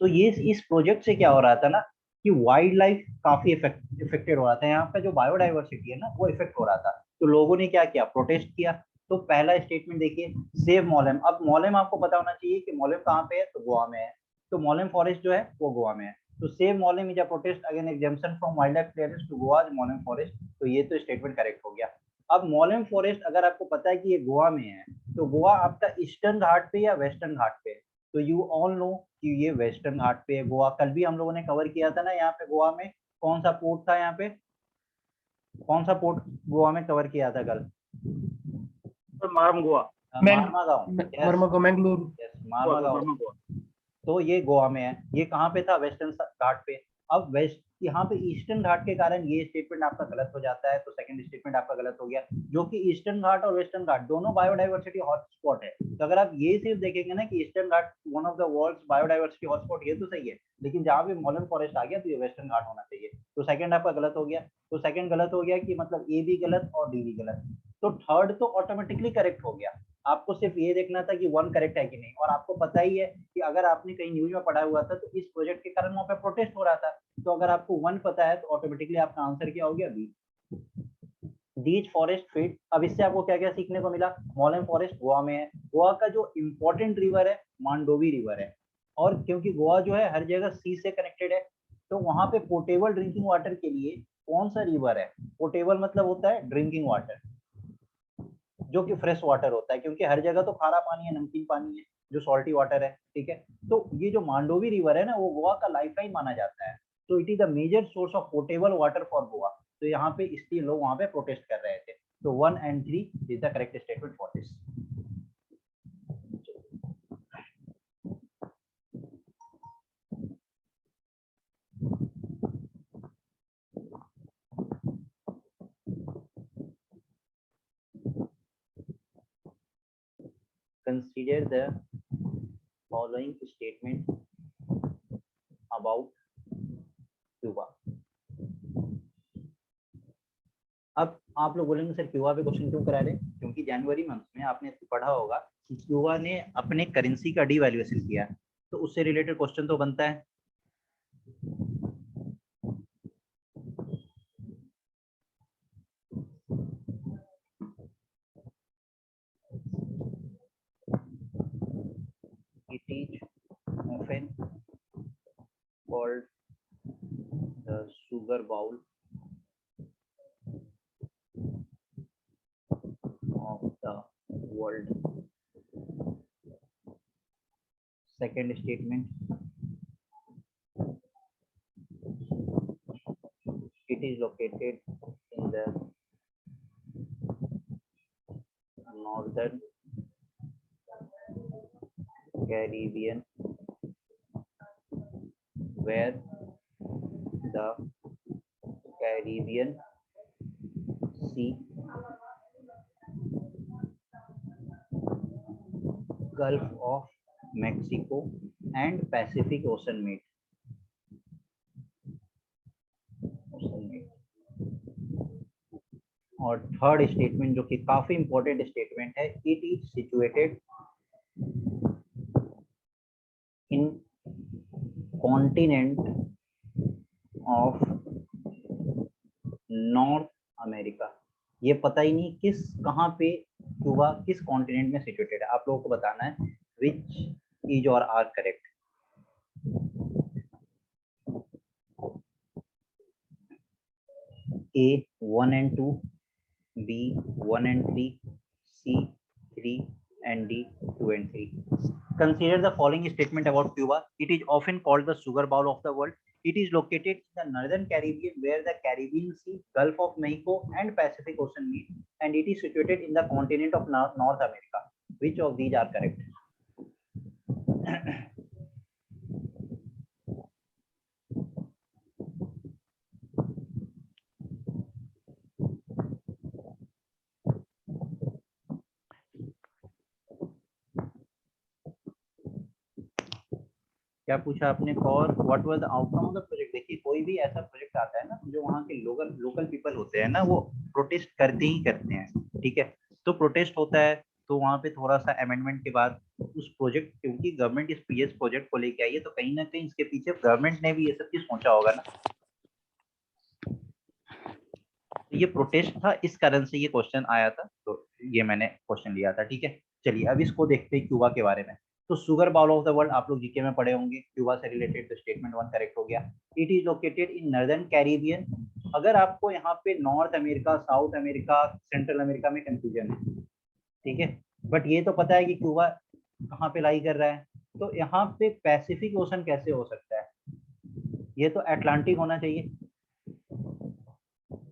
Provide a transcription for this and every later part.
तो ये इस प्रोजेक्ट से क्या हो रहा था ना कि वाइल्ड लाइफ काफी इफेक्टेड हो रहा था, यहाँ पे जो बायोडाइवर्सिटी है ना वो इफेक्ट हो रहा था। तो लोगों ने क्या किया, प्रोटेस्ट किया। तो पहला स्टेटमेंट देखिए, सेव मोलेम। अब मोलेम आपको पता होना चाहिए कि मोलेम कहाँ पे है, तो गोवा में है। तो मोलेम फॉरेस्ट जो है वो गोवा में है। तो save Mollem is a protest again exemption from wildlife clearance to Goa Mollem forest. तो ये तो स्टेटमेंट करेक्ट हो गया। अब मोलेम फॉरेस्ट अगर आपको पता है कि ये गोवा में है, तो गोवा आपका ईस्टर्न घाट पे या वेस्टर्न घाट पे है? तो यू ऑल नो कि ये वेस्टर्न घाट पे है गोवा। कल भी हम लोगों ने कवर किया था ना यहाँ पे गोवा में कौन सा पोर्ट था, यहाँ पे कौन सा पोर्ट गोवा में कवर किया था कल? मारम गोवा, मारमा गाँव। मरमा को मैंगलोर। यस, मारमा गाँव। गोवा। तो ये गोवा में है। ये कहाँ पे था, वेस्टर्न घाट पे। अब वेस्ट यहाँ पे ईस्टर्न घाट के कारण ये स्टेटमेंट आपका गलत हो जाता है, तो सेकंड स्टेटमेंट आपका गलत हो गया, जो कि ईस्टर्न घाट और वेस्टर्न घाट दोनों बायोडाइवर्सिटी हॉटस्पॉट है। तो अगर आप ये सिर्फ देखेंगे ना कि Eastern Ghat one of the world's biodiversity hotspot, ये तो सही है, लेकिन जहाँ भी मॉलम फॉरेस्ट आ गया तो ये वेस्टर्न घाट होना चाहिए। तो सेकंड आपका गलत हो गया। तो सेकंड गलत हो गया कि मतलब ए भी गलत और डी भी गलत। तो थर्ड तो ऑटोमेटिकली करेक्ट हो गया। आपको सिर्फ ये देखना था कि वन करेक्ट है कि नहीं। और आपको पता ही है कि अगर आपने कहीं न्यूज में पढ़ा हुआ था तो इस प्रोजेक्ट के कारण वहां पे प्रोटेस्ट हो रहा था। तो अगर आपको वन पता है तो ऑटोमेटिकली आपका आंसर क्या हो गया, बी। These forest fit. अब इससे आपको क्या क्या सीखने को मिला, मॉलम फॉरेस्ट गोवा में है। गोवा का जो इंपॉर्टेंट रिवर है मांडोवी रिवर है। और क्योंकि गोवा जो है हर जगह सी से कनेक्टेड है, तो वहां पे पोर्टेबल ड्रिंकिंग वाटर के लिए कौन सा रिवर है? पोर्टेबल मतलब होता है ड्रिंकिंग वाटर, जो कि फ्रेश वाटर होता है, क्योंकि हर जगह तो खारा पानी है, नमकीन पानी है, जो सॉल्टी वाटर है। ठीक है, तो ये जो मांडोवी रिवर है ना वो गोवा का लाइफलाइन माना जाता है। तो it is the major source of portable water for Goa. तो यहाँ पे इसलिए लोग वहां पे प्रोटेस्ट कर रहे थे। तो 1 and 3 is the correct statement for this. Consider the following statement about Cuba. अब आप लोग बोलेंगे सर क्यूबा पे क्वेश्चन क्यों करा रहे हैं? क्योंकि जनवरी मंथ में आपने पढ़ा होगा कि क्यूबा ने अपने करेंसी का डिवैल्यूएशन किया, तो उससे रिलेटेड क्वेश्चन तो बनता है। It is often called the sugar bowl of the world. Second statement, it is located in the northern Caribbean, where the Caribbean Sea, Gulf of Mexico and Pacific Ocean meet. और third statement जो कि काफी important statement है, it is situated in continent of North America. ये पता ही नहीं किस कहाँ पे क्यूबा किस कॉन्टिनेंट में सिचुएटेड है, आप लोगों को बताना है विच इज और are correct. A 1 and 2, B 1 and 3, C 3 and D 2 and 3. Consider the following statement about Cuba. It is often called the sugar bowl of the world. It is located in the northern Caribbean, where the Caribbean Sea, Gulf of Mexico and Pacific Ocean meet, and it is situated in the continent of North America. Which of these are correct? क्या पूछा आपने, for what was the outcome of the project? देखिए कोई भी ऐसा project आता है ना जो वहाँ के लोकल पीपल होते हैं ना वो प्रोटेस्ट करते ही करते हैं। ठीक है, तो प्रोटेस्ट होता है तो वहाँ पे थोड़ा सा अमेंडमेंट के बाद उस प्रोजेक्ट, क्योंकि गवर्नमेंट इस पीएस प्रोजेक्ट को लेके आई है, तो कहीं ना कहीं इसके पीछे गवर्नमेंट ने भी ये सब चीज सोचा होगा ना। तो ये प्रोटेस्ट था, इस कारण से ये क्वेश्चन आया था, तो ये मैंने क्वेश्चन लिया था। ठीक है, चलिए अब इसको देखते हैं क्यूबा के बारे में। तो sugar bowl of the world आप लोग जीके में पढ़े होंगे, क्यूबा से रिलेटेड, तो स्टेटमेंट 1 करेक्ट हो गया। It is located in northern Caribbean. अगर आपको यहाँ पे north America, south America, central America में कंफ्यूजन है, ठीक है, बट ये तो पता है कि क्यूबा कहाँ पे लाई कर रहा है, तो यहाँ पे पैसिफिक ओशन कैसे हो सकता है, ये तो अटलांटिक होना चाहिए।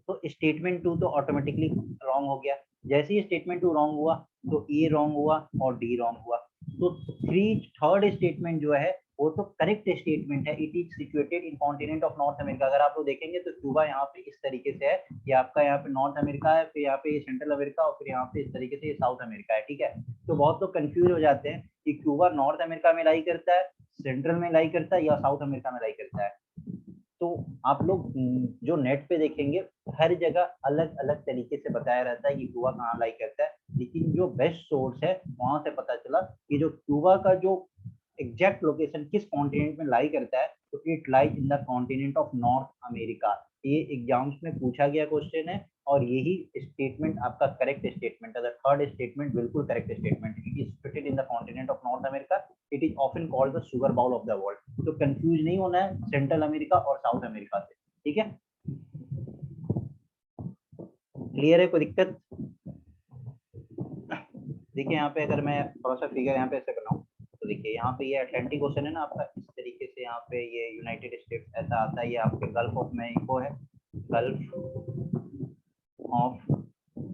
तो स्टेटमेंट 2 तो ऑटोमेटिकली रॉन्ग हो गया। जैसे ही स्टेटमेंट 2 रॉन्ग हुआ तो ए रॉन्ग हुआ और डी रॉन्ग हुआ। तो थर्ड स्टेटमेंट जो है वो तो करेक्ट स्टेटमेंट है। It is situated in continent of North America. अगर आप लोग देखेंगे तो क्यूबा यहाँ पे इस तरीके से है, ये आपका यहाँ पे नॉर्थ अमेरिका है, फिर यहाँ पे ये सेंट्रल अमेरिका, और फिर यहाँ पे इस तरीके से ये साउथ अमेरिका है। ठीक है, तो बहुत लोग कंफ्यूज हो जाते हैं कि क्यूबा नॉर्थ अमेरिका में लाई करता है, सेंट्रल में लाई करता है, या साउथ अमेरिका में लाई करता है। तो आप लोग जो नेट पे देखेंगे हर जगह अलग अलग तरीके से बताया रहता है कि क्यूबा कहाँ लाई करता है, लेकिन जो बेस्ट सोर्स है वहां से पता चला कि जो क्यूबा का जो एग्जैक्ट लोकेशन किस कॉन्टिनेंट में लाई करता है, तो it lies in the continent of North America. ये एग्जाम्स में पूछा गया क्वेश्चन है, और यही स्टेटमेंट आपका करेक्ट स्टेटमेंट है। थर्ड स्टेटमेंट बिल्कुल करेक्ट स्टेटमेंट है। It is situated in the continent of North America. It is often called the sugar bowl of the world. तो कंफ्यूज नहीं होना है सेंट्रल अमेरिका और साउथ अमेरिका से। ठीक है, क्लियर है, कोई दिक्कत? देखिए यहाँ पे अगर मैं थोड़ा सा फिगर यहाँ पे ऐसे बनाऊं, तो देखिए यहाँ पे ये अटलांटिक ओशन है ना आपका, इस तरीके से यहाँ पे ये यूनाइटेड स्टेट्स ऐसा आता है, ये आपके गल्फ ऑफ मेक्सिको है, गल्फ ऑफ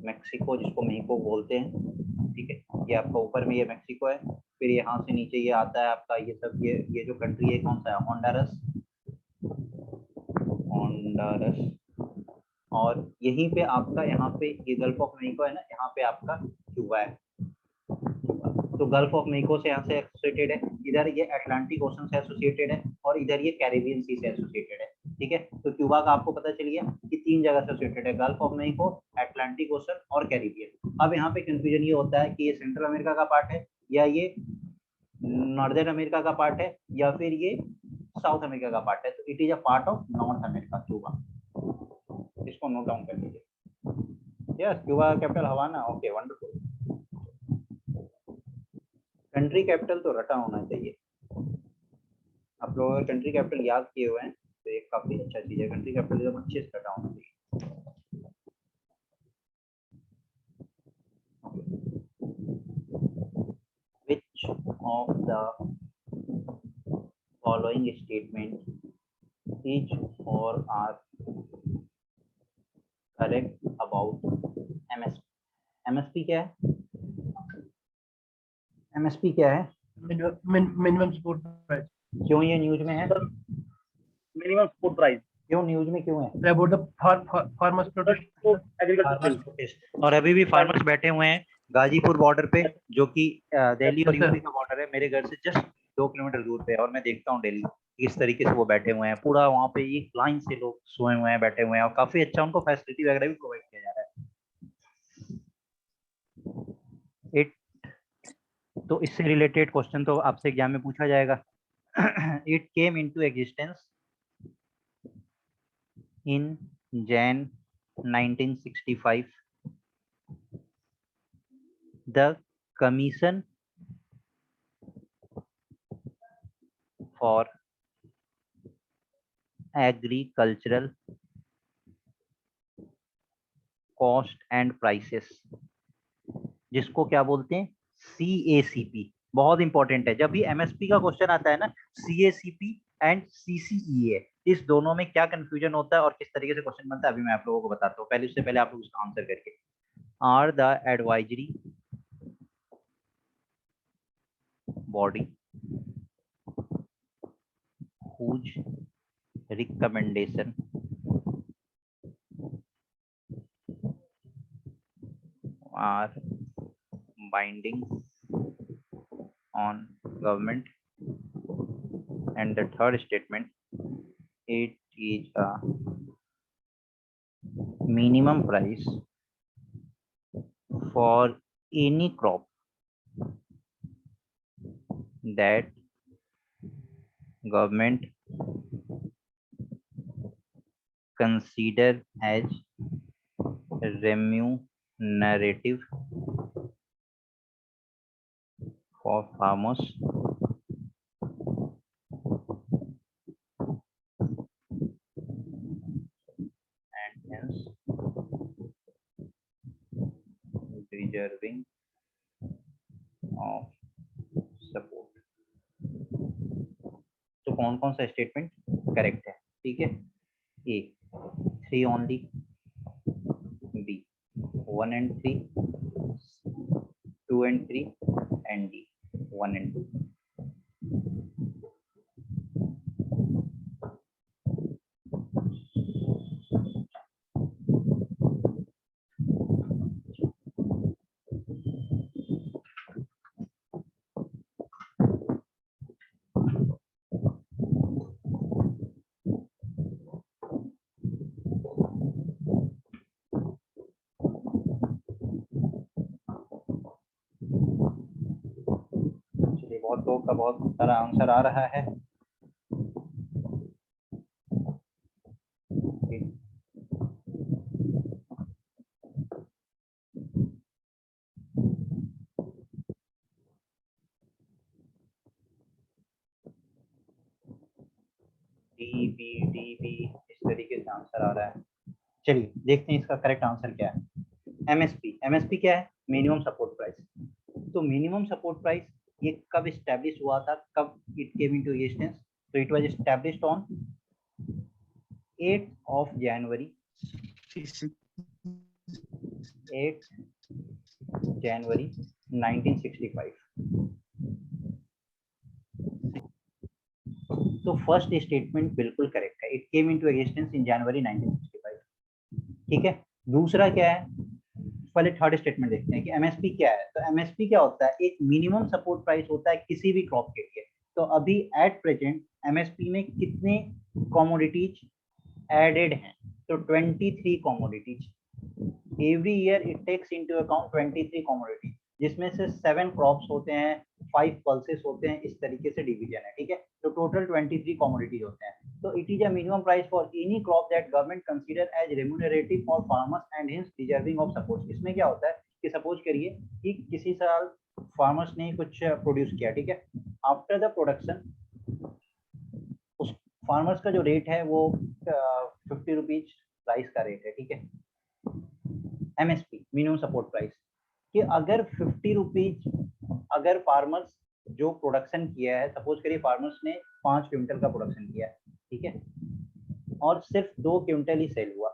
मेक्सिको जिसको मेक्सिको बोलते हैं। ठीक है, ये आपका ऊपर में ये मेक्सिको है, फिर यहाँ से नीचे ये आता है आपका ये सब, ये जो कंट्री है कौन सा है, होंडुरास, होंडुरास। और यहीं पे आपका यहाँ पे ये गल्फ ऑफ मेक्सिको है ना, यहाँ पे आपका क्यूबा है। तो गल्फ ऑफ मेक्सिको से यहाँ से एसोसिएटेड है, इधर ये अटलांटिक ओशन से एसोसिएटेड है, और इधर ये कैरिबियन सी से एसोसिएटेड है। ठीक है, तो क्यूबा का आपको पता चल गया कि 3 जगह से एसोसिएटेड है, gulf of Mexico, Atlantic ocean और कैरिबियन। अब यहाँ पे कंफ्यूजन ये होता है कि ये सेंट्रल अमेरिका का पार्ट है, या ये नॉर्दर्न अमेरिका का पार्ट है, या फिर ये साउथ अमेरिका का पार्ट है। तो it is a part of North America, Cuba. इसको नोट डाउन कर लीजिए। Yes, Cuba capital Havana. Okay, wonderful. Country capital तो रटा होना चाहिए। आप लोगों ने कंट्री कैपिटल याद किए हुए हैं तो ये काफी अच्छा चीज है। कंट्री कैपिटल एकदम अच्छे से रटा होना चाहिए। Which of the following statement is or are correct about MSP? MSP क्या है? MSP क्या है? Minimum support price. क्यों ये न्यूज में है? मिनिमम सपोर्ट प्राइस क्यों न्यूज में क्यों है? About the farmers protest, agriculture protest. और अभी भी फार्मर्स बैठे हुए हैं गाजीपुर बॉर्डर पे, जो कि दिल्ली और यूपी का बॉर्डर है। मेरे घर से जस्ट 2 किलोमीटर दूर पे है, और मैं देखता हूँ डेली इस तरीके से वो बैठे हुए हैं। पूरा वहाँ पे ये लाइन से लोग सोए हुए हैं, बैठे हुए हैं, और काफी अच्छा उनको फैसिलिटी वगैरह भी प्रोवाइड किया जा रहा है। इट तो इससे रिलेटेड क्वेश्चन तो आपसे एग्जाम में पूछा जाएगा। It came into existence in Jan 1965. The Commission for Agricultural Cost and Prices, जिसको क्या बोलते हैं, CACP। बहुत इंपॉर्टेंट है, जब भी MSP का क्वेश्चन आता है ना, CACP एंड CCEA, इस दोनों में क्या कंफ्यूजन होता है और किस तरीके से क्वेश्चन बनता है, अभी मैं आप लोगों को बताता हूँ। पहले उससे पहले आप लोग उसका आंसर करके, are the advisory body whose recommendation are binding on government. And the third statement, it is a minimum price for any crop that government consider as remunerative for farmers and hence deserving of support. तो कौन कौन सा statement correct है? ठीक है, ए 3 only, B 1 and 3, 2 and 3, and D 1 and 2. बहुत लोग का बहुत सारा आंसर आ रहा है। डी बी इस तरीके से आंसर आ रहा है। चलिए देखते हैं इसका करेक्ट आंसर क्या है। एमएसपी क्या है? Minimum support price. तो मिनिमम सपोर्ट प्राइस ये कब इस्टेब्लिश हुआ था, कब इट केम इनटू एग्जिस्टेंस? तो it was established on 8th of January 1965। तो फर्स्ट स्टेटमेंट बिल्कुल करेक्ट है, it came into existence in January 1965। ठीक है, दूसरा क्या है? पहले थर्ड स्टेटमेंट देखते हैं कि एमएसपी क्या है। तो एमएसपी क्या होता है? एक मिनिमम सपोर्ट प्राइस होता है किसी भी क्रॉप के लिए। तो अभी एट प्रेजेंट एमएसपी में कितने कमोडिटीज एडेड हैं? तो 23 commodities. Every year it takes into account 23 commodities, जिसमें से 7 क्रॉप्स होते हैं, 5 पल्सेस होते हैं, इस तरीके से डिवीजन है। ठीक है, तो टोटल 23 कमोडिटीज होते हैं। तो it is a minimum price for any crop that government consider as remunerative for farmers and hence deserving of support. इसमें क्या होता है कि सपोज करिए कि किसी साल फार्मर्स ने कुछ प्रोड्यूस किया, ठीक है, आफ्टर द प्रोडक्शन उस फार्मर्स का जो रेट है वो 50 रुपीज प्राइस का रेट है। ठीक है, एमएसपी मिनिमम सपोर्ट प्राइस कि अगर 50 रुपीज अगर फार्मर्स जो प्रोडक्शन किया है, सपोज करिए फार्मर्स ने 5 क्विंटल का प्रोडक्शन किया है, ठीक है, और सिर्फ 2 क्विंटल ही सेल हुआ,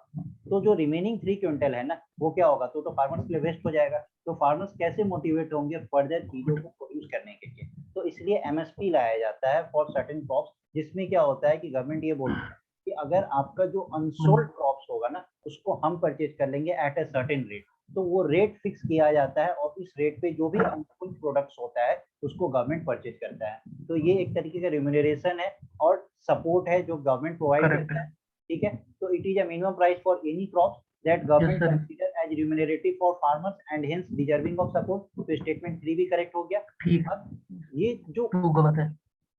तो जो रिमेनिंग 3 क्विंटल है ना, वो क्या होगा? तो फार्मर्स के लिए वेस्ट हो जाएगा। तो फार्मर्स कैसे मोटिवेट होंगे फर्दर चीजों को प्रोड्यूस करने के लिए? तो इसलिए एमएसपी लाया जाता है फॉर सर्टेन क्रॉप्स, जिसमें क्या होता है कि गवर्नमेंट ये बोलती है कि अगर आपका जो अनसोल्ड क्रॉप्स होगा ना, उसको हम परचेज कर लेंगे एट अ सर्टेन रेट। तो वो रेट फिक्स किया जाता है और इस रेट पे जो भी अनसोल्ड प्रोडक्ट्स होता है उसको गवर्नमेंट परचेज करता है। तो ये एक तरीके का रिम्यूनरेशन है और सपोर्ट है जो गवर्नमेंट प्रोवाइड करता है। ठीक है, तो it is a minimum price for any crop that government consider as remunerative for farmers and hence deserving of support। तो स्टेटमेंट 3 भी करेक्ट हो गया। ठीक, ये जो 2 गलत है।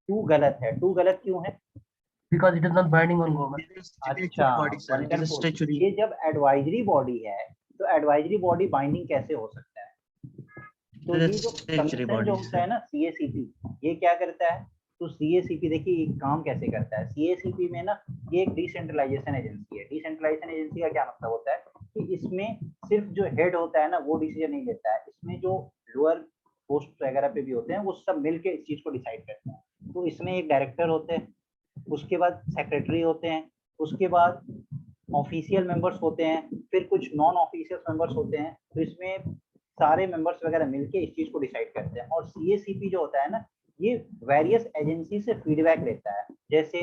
2 गलत है। 2 गलत क्यों है? Because it is not binding on government। अच्छा, वंडरफुल। ये जब एडवाइजरी बॉडी है तो एडवाइजरी बॉडी बाइंडिंग कैसे हो सकता है? तो ये जो कमीशन जो होता है ना, सीएसीपी, ये क्या करता है? तो सीएसीपी देखिए ये काम कैसे करता है। सीएसीपी में ना ये एक डिसेंट्रलाइजेशन एजेंसी है। डिसेंट्रलाइजेशन एजेंसी का क्या मतलब होता है कि इसमें सिर्फ जो हेड होता है ना वो डिसीजन नहीं लेता है, इसमें जो लोअर पोस्ट वगैरह पे भी होते हैं वो सब मिलके इस चीज को डिसाइड करते हैं। तो इसमें एक डायरेक्टर होते हैं, उसके बाद सेक्रेटरी होते हैं, उसके बाद ऑफिशियल मेंबर्स होते हैं, फिर कुछ नॉन ऑफिशियल मेंबर्स होते हैं। तो इसमें सारे मेंबर्स वगैरह मिलके इस चीज को डिसाइड करते हैं। और सीएसीपी जो होता है ना, ये वेरियस एजेंसी से फीडबैक लेता है, जैसे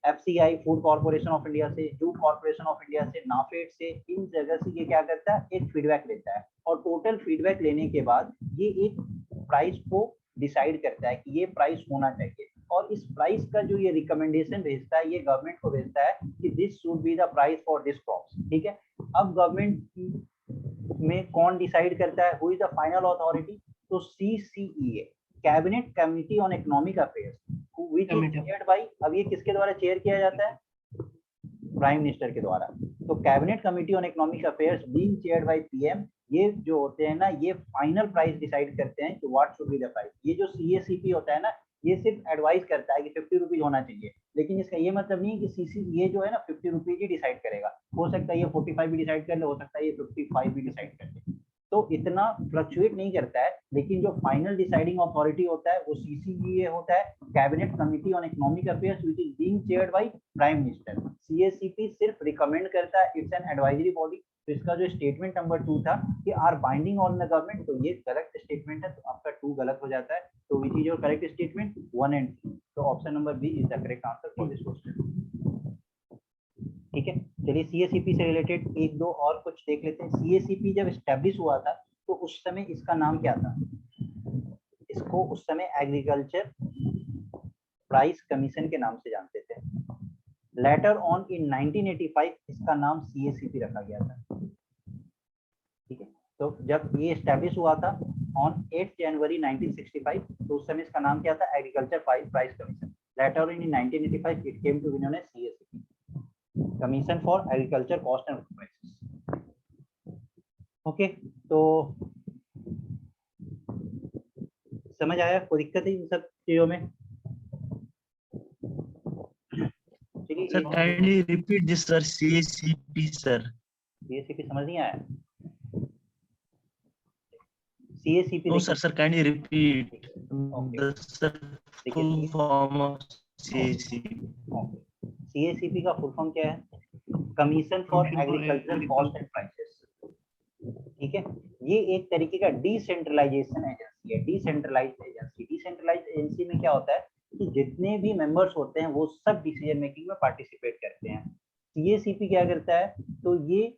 FCI food corporation of India से, जूट कॉर्पोरेशन ऑफ इंडिया से, नाफेड से, इन जगह से ये क्या करता है? एक फीडबैक लेता है और टोटल फीडबैक लेने के बाद ये एक प्राइस को डिसाइड करता है कि ये प्राइस होना चाहिए। और इस प्राइस का जो ये रिकमेंडेशन भेजता है, ये गवर्नमेंट को भेजता है कि this should be the price for this crops. ठीक है, अब गवर्नमेंट में कौन डिसाइड करता है? Who is the final authority? तो CCEA cabinet committee on economic affairs which is chaired by, अब ये किसके द्वारा चेयर किया जाता है? प्राइम मिनिस्टर के द्वारा। तो cabinet committee on economic affairs being chaired by PM, ये जो होते हैं ना, ये फाइनल प्राइस डिसाइड करते हैं कि what should be the price. ये जो सीएसीपी होता है ना, ये सिर्फ एडवाइस करता है कि 50 रुपीज होना चाहिए, लेकिन इसका ये मतलब नहीं है कि सीसी ये जो है ना 50 रुपीज ही डिसाइड करेगा। हो सकता है ये 45 भी डिसाइड कर ले, हो सकता है ये 55 भी डिसाइड कर ले, तो इतना फ्लक्चुएट नहीं करता है। लेकिन जो फाइनल डिसाइडिंग अथॉरिटी होता है वो सीसीईए होता है, cabinet committee on economic affairs which is being chaired by prime minister. CACP सिर्फ रिकमेंड करता है, इट्स एन एडवाइजरी बॉडी। तो इसका जो स्टेटमेंट नंबर 2 था कि are binding on the government, तो ये करेक्ट स्टेटमेंट है, तो आपका 2 गलत हो जाता है। तो which is your correct statement? 1 and 2। तो option number B is the correct answer for this question. ठीक है, चलिए सीएसीपी से रिलेटेड एक दो और कुछ देख लेते हैं। सीएसीपी जब एस्टेब्लिश हुआ था तो उस समय इसका नाम क्या था? इसको उस समय एग्रीकल्चर प्राइस कमीशन के नाम से जानते थे। लेटर ऑन इन 1985 इसका नाम सीएसीपी रखा गया था। ठीक है, तो जब ये एस्टेब्लिश हुआ था ऑन 8 जनवरी 1965, तो उस समय इसका नाम क्या था? Agriculture price commission. Later in 1985 it came to be known as CACP, commission for agriculture cost and prices. Okay, तो समझ आया? कोई दिक्कत है इन सब चीजों में? Sir, kindly repeat this, sir. CACP, sir. CACP समझ नहीं आया? CACP No, sir. Kindly repeat. Okay. The sir, full form of CACP. CACP का फुल फॉर्म क्या है? Commission for agricultural cost and prices. ठीक है, ये एक तरीके का डिसेंट्रलाइजेशन एजेंसी है। डिसेंट्रलाइज्ड एजेंसी में क्या होता है कि जितने भी मेंबर्स होते हैं वो सब डिसीजन मेकिंग में पार्टिसिपेट करते हैं। सीएसीपी क्या करता है? तो ये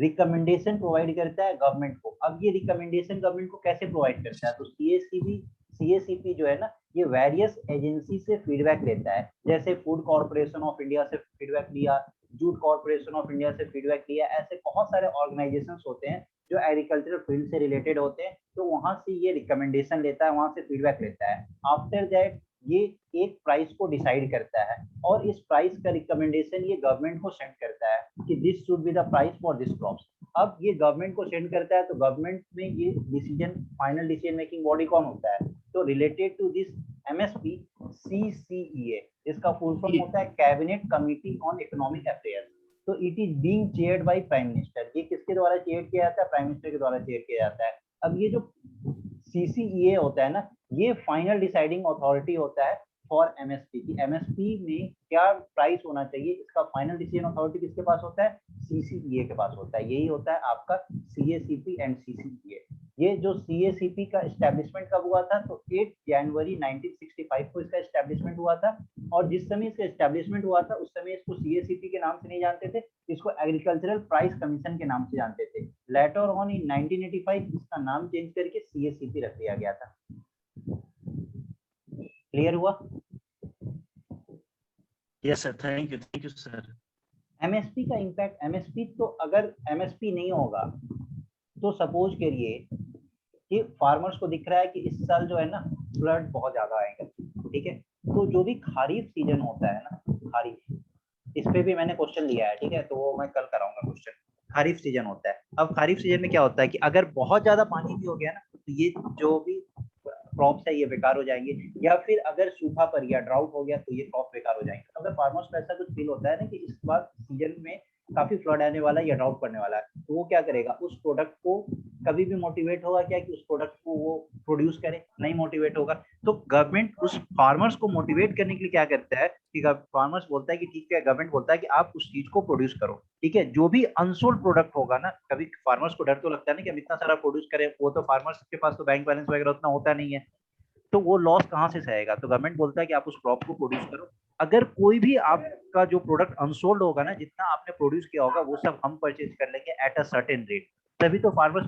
रिकमेंडेशन प्रोवाइड करता है गवर्नमेंट को। अब ये रिकमेंडेशन गवर्नमेंट को कैसे प्रोवाइड करता है? तो सीएसीपी जो है ना, ये वेरियस एजेंसी से फीडबैक लेता है। जैसे फूड कॉर्पोरेशन ऑफ इंडिया से फीडबैक लिया, जूट कॉर्पोरेशन ऑफ इंडिया से फीडबैक लिया, ऐसे बहुत सारे ऑर्गेनाइजेशंस होते हैं जो एग्रीकल्चरल फील्ड से रिलेटेड होते हैं, तो वहां से ये रिकमेंडेशन लेता है, वहां से फीडबैक लेता है। आफ्टर दैट ये एक प्राइस को डिसाइड करता है और इस प्राइस का रिकमेंडेशन ये गवर्नमेंट को सेंड करता है कि this should be the price for this crops. अब ये गवर्नमेंट को सेंड करता है, तो गवर्नमेंट में ये decision, final decision making body कौन होता है? तो related to this MSP CCEA, इसका फुल फॉर्म होता है cabinet committee on economic affairs. तो it is being chaired by prime minister. ये किसके द्वारा चेयर किया जाता है? प्राइम मिनिस्टर के द्वारा चेयर किया जाता है। अब ये जो सीसीईए होता है ना, ये फाइनल डिसाइडिंग अथॉरिटी होता है फॉर एमएसपी की एमएसपी में क्या प्राइस होना चाहिए, इसका फाइनल डिसीजन अथॉरिटी किसके पास होता है? सीसीईए के पास होता है। यही होता है आपका सीएसीपी एंड सीसीईए। ये जो सीएसीपी का एस्टेब्लिशमेंट कब हुआ था? तो 8 जनवरी 1965 को इसका एस्टेब्लिशमेंट हुआ था। और जिस समय इसका एस्टेब्लिशमेंट हुआ था उस समय इसको सीएसीपी के नाम से नहीं जानते थे, इसको एग्रीकल्चरल प्राइस कमीशन के नाम से जानते थे। लेटर ऑन इन 1985 इसका नाम चेंज करके सीएसीपी रख दिया गया था। क्लियर हुआ? Yes, sir. Thank you, sir. MSP का इम्पैक्ट, एमएसपी तो अगर एमएसपी नहीं होगा तो सपोज करिए कि फार्मर्स को दिख रहा है कि इस साल जो है ना फ्लड बहुत ज्यादा आएगा। ठीक है, तो जो भी खरीफ सीजन होता है ना, खरीफ, इस पे भी मैंने क्वेश्चन लिया है। ठीक है, तो वो मैं कल कराऊंगा क्वेश्चन। खरीफ सीजन होता है, अब खरीफ सीजन में क्या होता है कि अगर बहुत ज्यादा पानी भी हो गया ना तो ये जो भी क्रॉप्स है ये बेकार हो जाएंगे, या फिर अगर सूखा पड़ गया, ड्राउट हो गया, तो ये क्रॉप बेकार हो जाएंगे। अगर फार्मर्स को ऐसा कुछ फील होता है ना कि इस बार सीजन में काफी फ्लड आने वाला है या ड्राउट पड़ने वाला है, तो वो क्या करेगा? उस प्रोडक्ट को कभी भी मोटिवेट होगा क्या कि उस प्रोडक्ट को वो प्रोड्यूस करे? नहीं मोटिवेट होगा। तो गवर्नमेंट उस फार्मर्स को मोटिवेट करने के लिए क्या करता है कि फार्मर्स बोलता है कि ठीक है, गवर्नमेंट बोलता है कि आप उस चीज को प्रोड्यूस करो। ठीक है, जो भी अनसोल्ड प्रोडक्ट होगा ना, कभी फार्मर्स को डर तो लगता है ना कि हम इतना सारा प्रोड्यूस करें, वो तो फार्मर्स के पास तो बैंक बैलेंस वगैरह उतना होता नहीं है, तो वो लॉस कहाँ से सहेगा? तो गवर्नमेंट बोलता है कि आप उस क्रॉप को प्रोड्यूस करो। अगर कोई भी आपका जो प्रोडक्ट अनसोल्ड होगा ना, जितना आपने प्रोड्यूस किया होगा वो सब हम परचेज कर लेंगे एट अ सर्टेन रेट। तभी तो फार्मर्स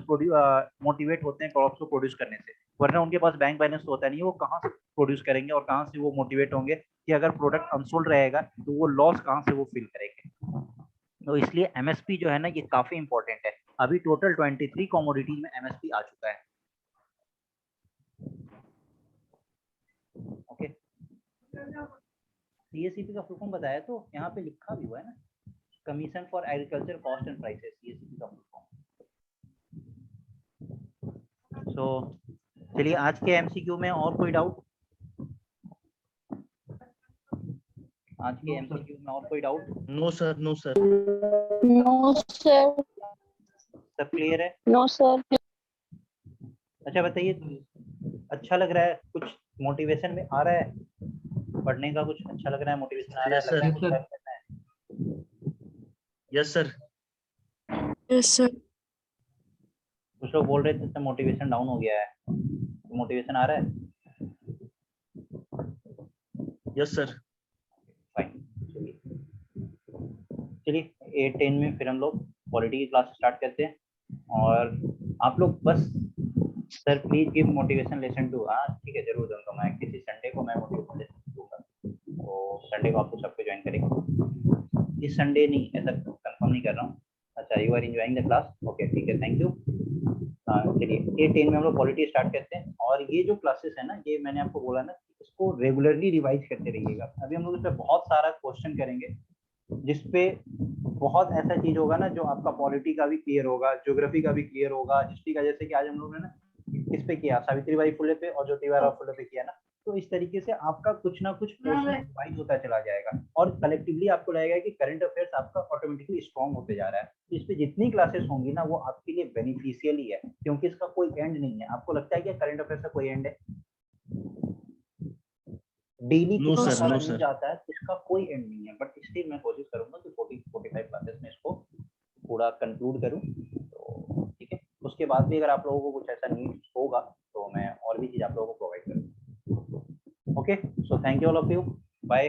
मोटिवेट होते हैं क्रॉप्स को प्रोड्यूस करने से, वरना उनके पास बैंक बैलेंस तो होता नहीं है, वो कहाँ से प्रोड्यूस करेंगे और कहाँ से वो मोटिवेट होंगे कि अगर प्रोडक्ट अनसोल्ड रहेगा तो वो लॉस कहाँ से वो फील करेंगे। तो इसलिए एमएसपी जो है ना, ये काफी इंपॉर्टेंट है। अभी टोटल 23 कमोडिटीज में एमएसपी आ चुका है। सीएसीपी का फुल फॉर्म बताया तो यहाँ पे लिखा भी हुआ है ना, commission for agriculture cost and prices, CACP का फुल फॉर्म। सो चलिए आज के एमसीक्यू में और कोई डाउट? आज के एमसीक्यू में और कोई doubt? No sir, no sir. No sir. सब क्लियर है? No sir. अच्छा बताइए, अच्छा लग रहा है, कुछ मोटिवेशन में आ रहा है पढ़ने का, कुछ अच्छा लग रहा है, मोटिवेशन आ रहा है, Yes, लग रहा है sir. कुछ करना है? Yes sir. Yes sir. कुछ लोग बोल रहे थे मोटिवेशन डाउन हो गया है, मोटिवेशन आ रहा है? Yes sir. फाइन, चलिए 8-10 में फिर हम लोग पॉलिटी की क्लास स्टार्ट करते हैं। और आप लोग बस sir please give motivation lesson 2, हाँ ठीक है जरूर दूंगा, मैं किसी संडे को मैं मोटिवेशन लेसन दूंगा, तो संडे को आपको सबको ज्वाइन करेंगे। इस संडे नहीं, ऐसा कंफर्म नहीं कर रहा हूँ। अच्छा, you are enjoying the class, okay ठीक है, थैंक यू। चलिए 8-10 में हम लोग पॉलिटी स्टार्ट करते हैं। और ये जो क्लासेस है ना, ये मैंने आपको बोला ना, इसको रेगुलरली रिवाइज करते रहिएगा। अभी हम लोग इस पर बहुत सारा क्वेश्चन करेंगे, जिसपे बहुत ऐसा चीज होगा ना जो आपका पॉलिटी का भी क्लियर होगा, ज्योग्राफी का भी क्लियर होगा, हिस्ट्री का, जैसे कि आज हम लोगों ने ना किस पे किया, सावित्रीबाई फुले पे और ज्योतिबा फुले पे किया ना, तो इस तरीके से आपका कुछ ना कुछ पोर्शन रिवाइज होता चला जाएगा और कलेक्टिवली आपको लगेगा कि करंट अफेयर्स आपका ऑटोमेटिकली स्ट्रॉन्ग होते जा रहा है। तो इस पे जितनी क्लासेस होंगी ना वो आपके लिए बेनिफिशियल ही है, क्योंकि इसका कोई एंड नहीं है। आपको लगता है कि करंट अफेयर्स का कोई एंड है? डेली No कितना sir, सारा no न्यूज sir. आता है, इसका कोई एंड नहीं है। बट स्टिल मैं कोशिश करूंगा कि 40-45 क्लासेस में इसको पूरा कंक्लूड करूं, तो ठीक है। उसके बाद भी अगर आप लोगों को कुछ ऐसा नीड होगा तो मैं और भी चीज आप लोगों को प्रोवाइड करूंगा। Okay, so thank you all of you, bye.